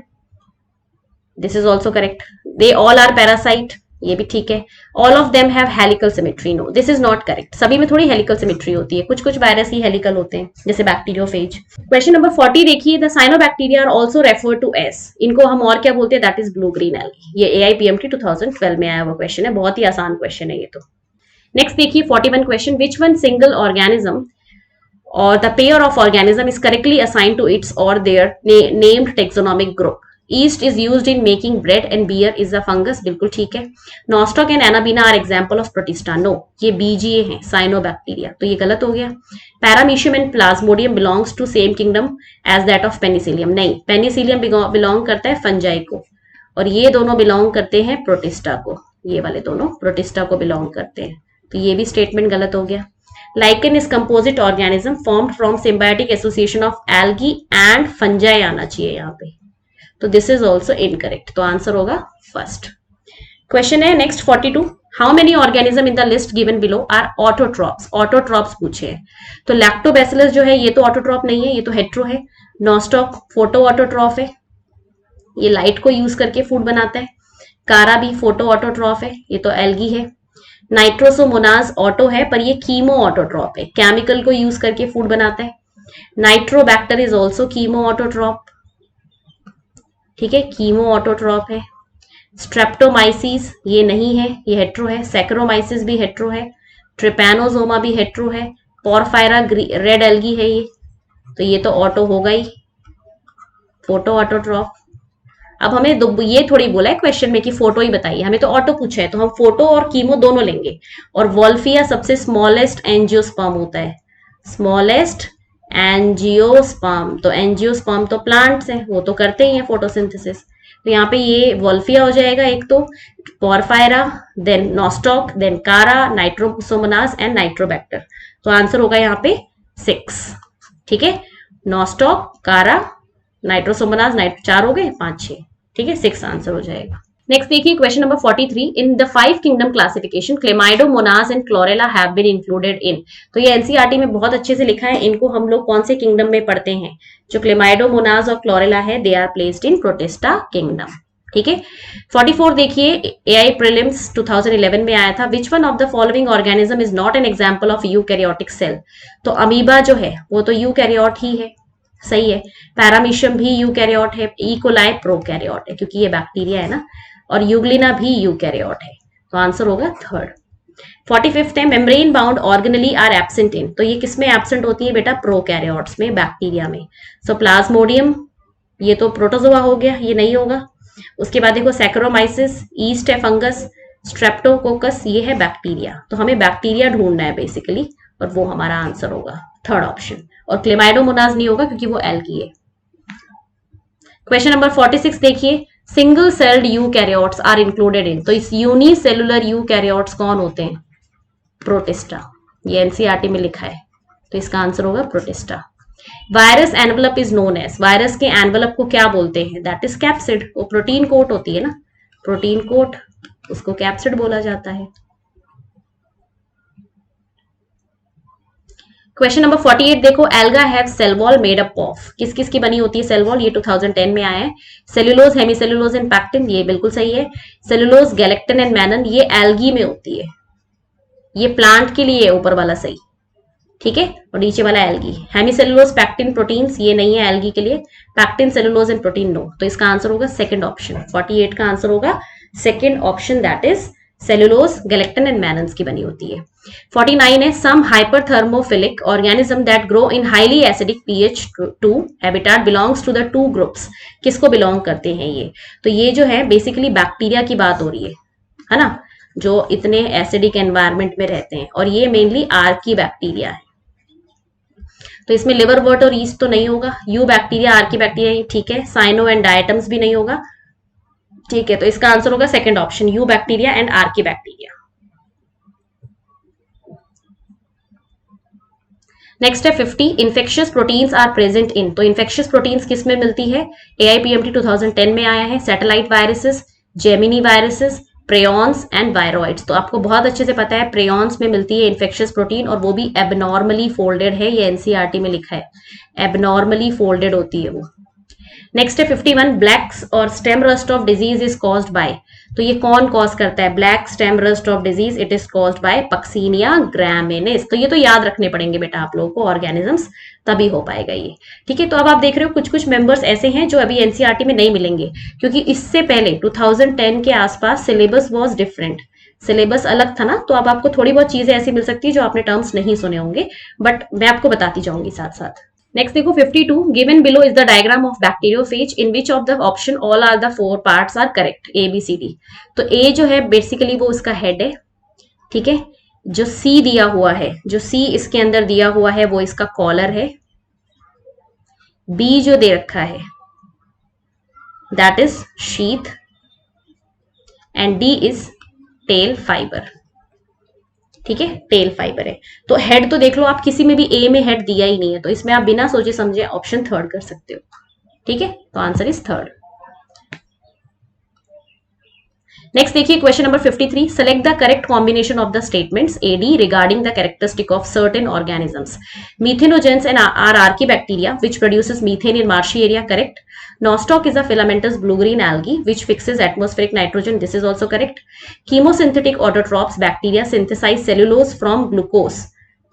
Speaker 1: this is also correct. They all are parasite, ये भी ठीक है. All of them have helical symmetry, no this is not correct. सभी में थोड़ी हेलिकल सिमेट्री होती है, कुछ कुछ वायरस ही हेलिकल होते हैं, जैसे बैक्टीरियोफेज. क्वेश्चन नंबर 40 देखिए, the cyanobacteria are also referred to as, इनको हम और क्या बोलते हैं, that is blue green algae. ये AIPMT 2012 में आया हुआ क्वेश्चन है, बहुत ही आसान क्वेश्चन है ये तो. नेक्स्ट देखिए 41 question, which one single organism or the pair of organism is correctly assigned to its or their named taxonomic group. Yeast is used in making bread and beer is a fungus, बिल्कुल ठीक है. Nostoc and Anabaena are example of Protista, no, ये BGA हैं cyanobacteria, तो ये गलत हो गया. Paramecium and Plasmodium belongs to same kingdom as that of Penicillium, नहीं, Penicillium belong करता है fungi को, और ये दोनों belong करते हैं Protista को, ये वाले दोनों Protista को belong करते हैं, तो ये भी statement गलत हो गया. Lichen is composite organism formed from symbiotic association of algae and fungi आना चाहिए यहाँ पे, तो दिस इज ऑल्सो इनकरेक्ट, तो आंसर होगा फर्स्ट। क्वेश्चन है next 42, how many organism in the list given below are autotrophs, autotrophs पूछे हैं। तो लैक्टोबैसिलस जो है ये तो ऑटोट्रॉप नहीं है, ये तो हेट्रो है। नॉस्टॉक फोटो ऑटोट्रॉफ है, ये लाइट को यूज करके फूड बनाता है। कारा भी फोटो ऑटोट्रॉफ है, ये तो एल्गी है। नाइट्रोसोमोनाज ऑटो है पर ये कीमो ऑटोट्रॉप है, केमिकल को यूज करके फूड बनाता है। Nitrobacter is also chemo autotroph, ठीक है, कीमो ऑटोट्रॉप है। स्ट्रेप्टोमाइसिस ये नहीं है, ये हेट्रो है। सैक्रोमाइसिस भी हेट्रो है। ट्रिपैनोजोमा भी हेट्रो है। पोरफायरा रेड एल्गी है ये, तो ये तो ऑटो होगा ही, फोटो ऑटोट्रॉप। अब हमें ये थोड़ी बोला है क्वेश्चन में कि फोटो ही बताइए, हमें तो ऑटो पूछा है, तो हम फोटो और कीमो दोनों लेंगे। और वॉल्फिया सबसे स्मॉलेस्ट एंजियोस्पर्म होता है, स्मॉलेस्ट एंजियोस्पर्म, तो एंजियोस्पर्म तो प्लांट्स हैं, वो तो करते ही हैं फोटोसिंथेसिस, तो यहाँ पे ये वॉल्फिया हो जाएगा एक तो, पोरफायरा, देन नॉस्टॉक, देन कारा, नाइट्रोसोमोनास एंड नाइट्रोबैक्टर, तो आंसर होगा यहाँ पे 6, ठीक है। नॉस्टॉक, कारा, नाइट्रोसोमोनास, 4 हो गए, 5 6, ठीक है, 6 आंसर हो जाएगा। नेक्स्ट देखिए question number 43, in the 5 kingdom classification chlamydomonas and chlorella have been included in, तो ये एनसीईआरटी में बहुत अच्छे से लिखा है, इनको हम लोग कौन से किंगडम में पढ़ते हैं, जो क्लेमाइडोमोनास और क्लोरेला है they are placed in protista kingdom, ठीक है। 44 देखिए, एआई प्रीलिम्स 2011 में आया था, which one of the following organism is not an example of eukaryotic cell, तो अमीबा जो है वो तो यूकैरियोट ही है, सही है। पैरामीशियम भी यूकैरियोट है। इकोलाई प्रोकैरियोट है क्योंकि ये बैक्टीरिया है ना, और यूग्लिना भी यूकैरियोट है, तो आंसर होगा 3rd। 45 है, membrane bound organelle are absent in, तो ये किसमें एब्सेंट होती है बेटा, प्रोकैरियोट्स में, बैक्टीरिया में। सो प्लाज्मोडियम ये तो प्रोटोजोआ हो गया, ये नहीं होगा। उसके बाद देखो सैक्रोमाइसिस, ईस्ट है फंगस, स्ट्रेप्टोकोकस ये है बैक्टीरिया, तो हमें बैक्टीरिया ढूंढना है बेसिकली, और वो हमारा आंसर होगा 3rd ऑप्शन। और क्लेमाइडोमोनास नहीं होगा क्योंकि वो एल्गी है। क्वेश्चन नंबर 46 देखिए, single celled eukaryotes are included in, तो इस यूनिसेलुलर यूकैरियोट्स कौन होते हैं, प्रोटिस्टा, ये एनसीईआरटी में लिखा है, तो इसका आंसर होगा protista. Virus envelope is known as, virus के एनवलप को क्या बोलते हैं, दैट इज कैप्सिड, वो प्रोटीन कोट होती है ना, प्रोटीन कोट, उसको कैप्सिड बोला जाता है। क्वेश्चन नंबर 48 देखो, alga have cell wall made up of, किस किस की बनी होती है सेल वॉल, ये 2010 में आया है। सेलुलोज, हेमीसेलुलोज एंड पैक्टिन, ये बिल्कुल सही है। सेलुलोज, गैलेक्टिन एंड मैनन, ये एल्गी में होती है, ये प्लांट के लिए है ऊपर वाला सही, ठीक है, और नीचे वाला एल्गी। हेमीसेलुलोज, पैक्टिन, प्रोटीन्स ये नहीं है एल्गी के लिए, pectin, cellulose and protein no, तो इसका आंसर होगा 2nd ऑप्शन, 48 का आंसर होगा 2nd option, that is cellulose, galactin and mannans की बनी होती है। 49 है, some hyperthermophilic organism that grow in highly acidic pH2 habitat belongs to the 2 groups, किसको बिलोंग करते हैं ये, तो ये जो है बेसिकली बैक्टीरिया की बात हो रही है ना, जो इतने एसिडिक एनवायरमेंट में रहते हैं, और ये मेनली आर्की बैक्टीरिया है, तो इसमें लिवरवर्ट और ईस्ट तो नहीं होगा, यू बैक्टीरिया, आर्की बैक्टीरिया, ठीक है। साइनो एंड डायटम्स भी नहीं होगा, ठीक है, तो इसका आंसर होगा 2nd option, eubacteria and archaebacteria. Next है 50, infectious proteins are present in, तो इन्फेक्शियस प्रोटीन्स किस में मिलती है, एआईपीएमटी 2010 में आया है। Satellite viruses, gemini viruses, prions and viroids, तो आपको बहुत अच्छे से पता है प्रेयॉन्स में मिलती है इन्फेक्शियस प्रोटीन, और वो भी एबनॉर्मली फोल्डेड है, ये एनसीईआरटी में लिखा है, एबनॉर्मली फोल्डेड होती है वो। नेक्स्ट है 51, ब्लैक और stem rust of disease is caused by, तो ये कौन कॉज करता है, black stem rust of disease, it is caused by Puccinia graminis, तो ये तो याद रखने पड़ेंगे बेटा आप लोगों को ऑर्गेनिजम्स, तभी हो पाएगा ये, ठीक है। तो अब आप देख रहे हो कुछ कुछ मेंबर्स ऐसे हैं जो अभी एनसीईआरटी में नहीं मिलेंगे, क्योंकि इससे पहले 2010 के आसपास सिलेबस वॉज डिफरेंट, सिलेबस अलग था ना, तो अब आपको थोड़ी बहुत चीजें ऐसी मिल सकती है जो आपने टर्म्स नहीं सुने होंगे, बट मैं आपको बताती जाऊंगी साथ साथ। नेक्स्ट देखो 52, given below is the diagram of bacteriophage in which of the option all are the 4 parts are correct, A B C D, तो ए जो है बेसिकली वो उसका हेड है, ठीक है। जो सी दिया हुआ है, जो सी इसके अंदर दिया हुआ है वो इसका कॉलर है। बी जो दे रखा है that is sheath, and D is tail fibre, ठीक है, टेल फाइबर है। तो हेड तो देख लो आप, किसी में भी ए में हेड दिया ही नहीं है, तो इसमें आप बिना सोचे समझे ऑप्शन थर्ड कर सकते हो। ठीक है, तो आंसर इज थर्ड। नेक्स्ट देखिए question number 53, select the correct combination of the statements A D regarding the characteristic of certain organisms. Methanogens and are archaebacteria which produces methane in marshy area, correct. Nostoc is a filamentous blue-green algae which fixes atmospheric nitrogen. This is also correct. Chemosynthetic autotrophs bacteria synthesize cellulose from glucose.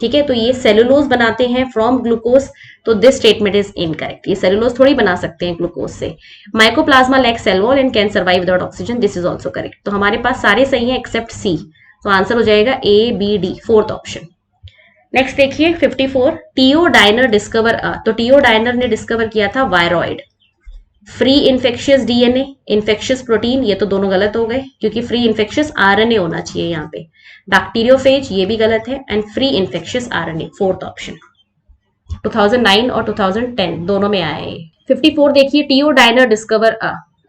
Speaker 1: ठीक है, तो ये सेलुलोज बनाते हैं फ्रॉम ग्लूकोज, तो दिस स्टेटमेंट इज इनकरेक्ट। ये सेलुलोज थोड़ी बना सकते हैं ग्लूकोज से। Mycoplasma lack cell wall and can survive without oxygen, this is also correct. तो हमारे पास सारे सही हैं एक्सेप्ट सी, तो आंसर हो जाएगा A B D, fourth option. Next देखिए 54, टीओ डाइनर डिस्कवर तो टीओ डाइनर ने डिस्कवर किया था viroid. Free infectious DNA, infectious protein, ये तो दोनों गलत हो गए क्योंकि फ्री इन्फेक्शियस आरएनए होना चाहिए यहाँ पे। बैक्टीरियोफेज, ये भी गलत है, and free infectious RNA, fourth option. 2009 और 2010 दोनों में आया है। 54 देखिए, टीओ डाइनर डिस्कवर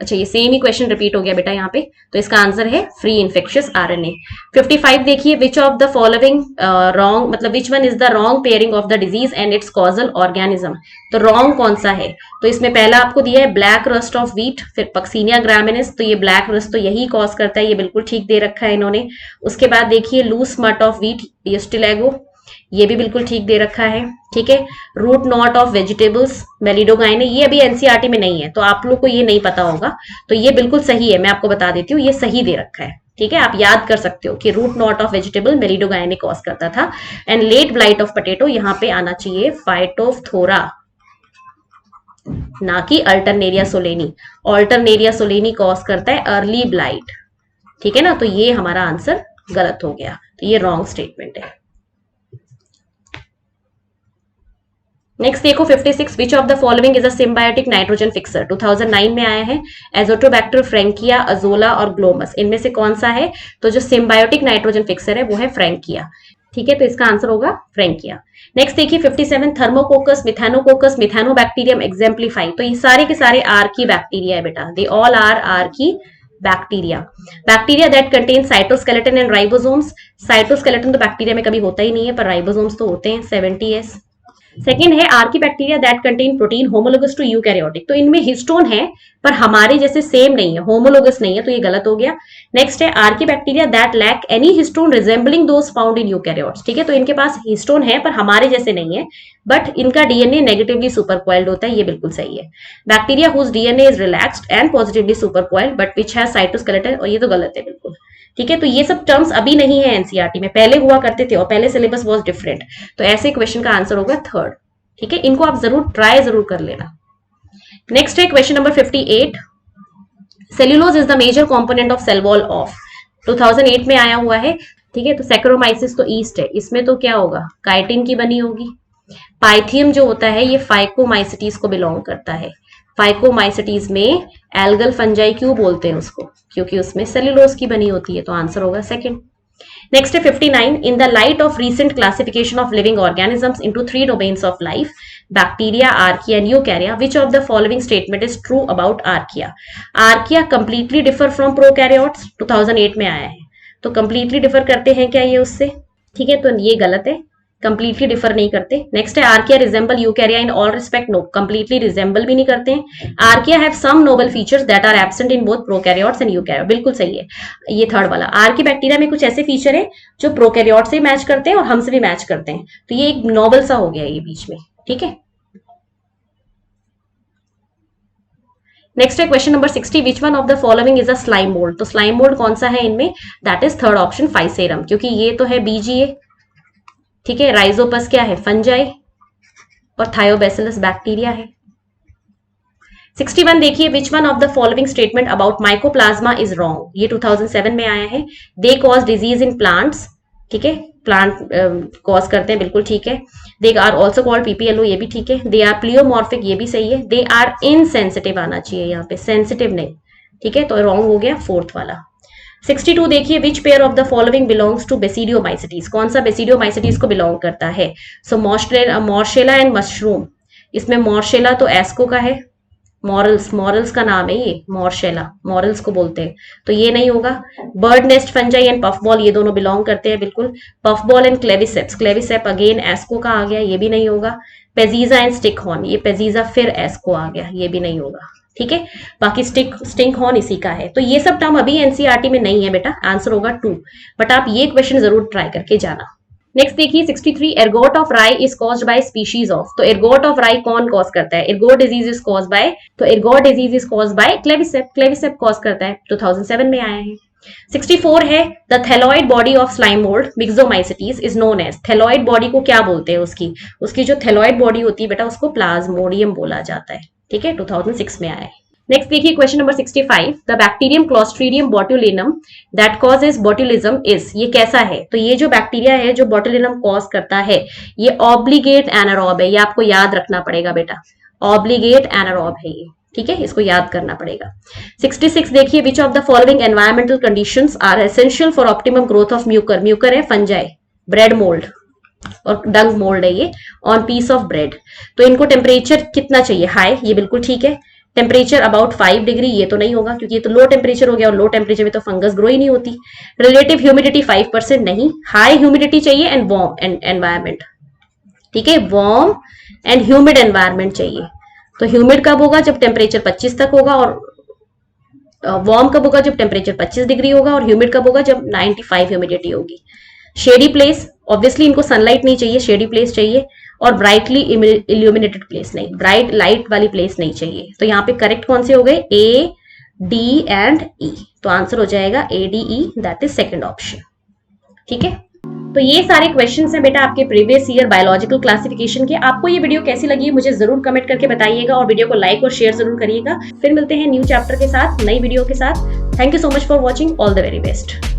Speaker 1: अच्छा ये सेम ही क्वेश्चन रिपीट हो गया बेटा यहाँ पे, तो इसका आंसर है फ्री इन्फेक्शियस आरएनए। 55 देखिए, which of the following wrong, मतलब which one is the wrong pairing of the disease and its causal organism. तो रॉन्ग कौन सा है, तो इसमें पहला आपको दिया है ब्लैक रस्ट ऑफ व्हीट, फिर पक्सीनिया ग्रामिनिस, तो ये ब्लैक रस्ट तो यही कॉज करता है, ये बिल्कुल ठीक दे रखा है इन्होंने। उसके बाद देखिए लूज स्मट ऑफ व्हीट, ये स्टिलेगो, ये भी बिल्कुल ठीक दे रखा है। ठीक है, रूट नॉट ऑफ वेजिटेबल्स मेलिडोगाइने, ये अभी एनसीईआरटी में नहीं है तो आप लोग को ये नहीं पता होगा, तो ये बिल्कुल सही है, मैं आपको बता देती हूँ, ये सही दे रखा है। ठीक है, आप याद कर सकते हो कि root knot of vegetable Meloidogyne cause करता था। And late blight of potato, यहाँ पे आना चाहिए फाइटोफथोरा, ना कि Alternaria solani. Alternaria solani cause करता है अर्ली ब्लाइट। ठीक है ना, तो ये हमारा आंसर गलत हो गया, तो ये रॉन्ग स्टेटमेंट है। नेक्स्ट देखो 56, विच of the following is a symbiotic nitrogen fixer. 2009 में आया है, एजोटोबैक्टर, फ्रैंकिया, अजोला और ग्लोमस, इनमें से कौन सा है, तो जो सिम्बायोटिक नाइट्रोजन फिक्सर है वो है फ्रैंकिया। ठीक है, तो इसका आंसर होगा फ्रैंकिया। नेक्स्ट देखिए 57, थर्मोकोकस, मिथानोकोकस, मिथानोबैक्टीरियम एक्जेम्प्लीफाई, तो ये सारे के सारे आर की बैक्टीरिया है बेटा, दे ऑल आर की bacteria. Bacteria that contain cytoskeleton and ribosomes, cytoskeleton तो बैक्टीरिया में कभी होता ही नहीं है, पर राइबोसोम्स तो होते हैं, 70S। सेकेंड है archaebacteria that contain protein homologous to eukaryotic, तो इनमें हिस्टोन है पर हमारे जैसे सेम नहीं है, होमोलोगस नहीं है, तो ये गलत हो गया। नेक्स्ट है archaebacteria that lack any histone resembling those found in eukaryotes, ठीक है, तो इनके पास हिस्टोन है पर हमारे जैसे नहीं है, बट इनका डीएनए नेगेटिवली सुपरक्वाइल्ड होता है, ये बिल्कुल सही है। Bacteria whose DNA is relaxed and positively supercoiled but which has cytoskeleton, और ये तो गलत है बिल्कुल। ठीक है, तो ये सब टर्म्स अभी नहीं है एनसीईआरटी में, पहले हुआ करते थे और पहले सिलेबस वाज डिफरेंट, तो ऐसे क्वेश्चन का आंसर होगा थर्ड। ठीक है, इनको आप जरूर ट्राई जरूर कर लेना। नेक्स्ट है question number 58, cellulose is the major component of cell wall of, 2008 में आया हुआ है। ठीक है, तो सैक्रोमाइसिस तो ईस्ट है, इसमें तो क्या होगा, काइटिन की बनी होगी। पाइथियम जो होता है ये फाइकोमाइसिटीज को बिलोंग करता है। फाइकोमाइसिटीज में एल्गल फंजाई क्यों बोलते हैं उसको, क्योंकि उसमें सेल्यूलोज की बनी होती है, तो आंसर होगा सेकंड। नेक्स्ट है 59, in the light of recent classification of living organisms into 3 domains of life, bacteria, archaea and यूकैरिया, which of the following statement is true about archaea. Archaea completely differ from prokaryotes, 2008 में आया है, तो कंप्लीटली डिफर करते हैं क्या ये उससे, ठीक है, तो ये गलत है, कंप्लीटली डिफर नहीं करते। नेक्स्ट है archaea resemble eukarya in all respect, no, completely resemble भी नहीं करते हैं। Archaea have some novel features that are absent in both prokaryotes and eukarya, बिल्कुल सही है ये थर्ड वाला। आर्की बैक्टीरिया में कुछ ऐसे फीचर है जो प्रोकैरियोट से मैच करते हैं और हमसे भी मैच करते हैं, तो ये एक नोबल सा हो गया ये बीच में। ठीक है, नेक्स्ट है question number 60, which one of the following is a slime mould, तो स्लाइम मोल्ड कौन सा है इनमें, दैट इज थर्ड ऑप्शन फाइसेरम, क्योंकि ये तो है बीजीए। ठीक है, राइजोपस क्या है, फंजाई, और थायोबैसिलस बैक्टीरिया है। 61 देखिए, which one of the following statement about mycoplasma is wrong, ये 2007 में आया है। They cause disease in plants, ठीक है, प्लांट कॉज करते हैं, बिल्कुल ठीक है। They are also called PPLO, ये भी ठीक है। दे आर प्लियोमॉर्फिक, ये भी सही है। दे आर इनसेंसिटिव आना चाहिए यहाँ पे, सेंसिटिव नहीं, ठीक है, तो रॉन्ग हो गया फोर्थ वाला। 62 देखिए, which pair of the following belongs to basidiomycetes, कौन सा बेसिडियोमाइसिटीज को बिलोंग करता है। सो मॉर्शेला एंड मशरूम, इसमें मॉर्शेला तो एस्को का है, मॉरल्स का नाम है ये, मॉर्शेला, मॉरल्स को बोलते हैं, तो ये नहीं होगा। Bird nest fungi and puff ball, ये दोनों बिलोंग करते हैं बिल्कुल। Puff ball and claviceps, claviceps again asco का आ गया, ये भी नहीं होगा। पेजीजा एंड स्टिक हॉर्न, ये पेजीजा फिर एस्को आ गया, ये भी नहीं होगा। ठीक है, बाकी स्टिंक हॉर्न इसी का है। तो ये सब टर्म अभी एनसीईआरटी में नहीं है बेटा, आंसर होगा 2, बट आप ये क्वेश्चन जरूर ट्राई करके जाना। नेक्स्ट देखिए 63, ergot of rye is caused by species of, तो एर्गोट ऑफ राई कौन कॉज करता है? Ergot disease is caused by, तो ergot disease is caused by claviceps, claviceps cause करता है, 2007 में आया है। 64 है the thalloid body of slime mould myxomycetes is known as, thalloid body को क्या बोलते हैं? उसकी जो थैलॉइड बॉडी होती है बेटा उसको प्लाज्मोडियम बोला जाता है। ठीक है, 2006 में आया है। नेक्स्ट देखिए question number 65, the bacterium Clostridium botulinum that causes botulism is, ये कैसा है? तो ये जो बैक्टीरिया है जो बोट्यूलिनम कॉज करता है ये ऑब्लिगेट एनारोब है, ये आपको याद रखना पड़ेगा बेटा, ऑब्लिगेट एनारोब है ये। ठीक है, इसको याद करना पड़ेगा। 66 देखिए, which of the following environmental conditions are essential for optimum growth of mucor, mucor है फंजाई, ब्रेड मोल्ड और डंग मोल्ड है ये, ऑन पीस ऑफ ब्रेड। तो इनको टेम्परेचर कितना चाहिए? हाई, ये बिल्कुल ठीक है। टेम्परेचर अबाउट 5 डिग्री, ये तो नहीं होगा क्योंकि ये तो लो टेम्परेचर हो गया और लो टेम्परेचर में तो फंगस ग्रो ही नहीं होती। रिलेटिव ह्यूमिडिटी 5% नहीं, हाई ह्यूमिडिटी चाहिए एंड वार्म एनवायरमेंट। ठीक है, वार्म एंड ह्यूमिड एनवायरमेंट चाहिए। तो ह्यूमिड कब होगा? जब टेम्परेचर 25 तक होगा, और वार्म कब होगा? जब टेम्परेचर 25 डिग्री होगा, और ह्यूमिड कब होगा? जब 95 ह्यूमिडिटी होगी। शेडी प्लेस, ऑब्वियसली इनको सनलाइट नहीं चाहिए, शेडी प्लेस चाहिए, और ब्राइटली इल्यूमिनेटेड प्लेस नहीं, ब्राइट लाइट वाली प्लेस नहीं चाहिए। तो यहाँ पे करेक्ट कौन से हो गए? ए, डी एंड ई, तो आंसर हो जाएगा A, D, E, that is second option. ठीक है, तो ये सारे क्वेश्चंस हैं बेटा आपके प्रीवियस ईयर बायोलॉजिकल क्लासिफिकेशन के। आपको ये वीडियो कैसी लगी मुझे जरूर कमेंट करके बताइएगा, और वीडियो को लाइक और शेयर जरूर करिएगा। फिर मिलते हैं न्यू चैप्टर के साथ, नई वीडियो के साथ। Thank you so much for watching, all the very best.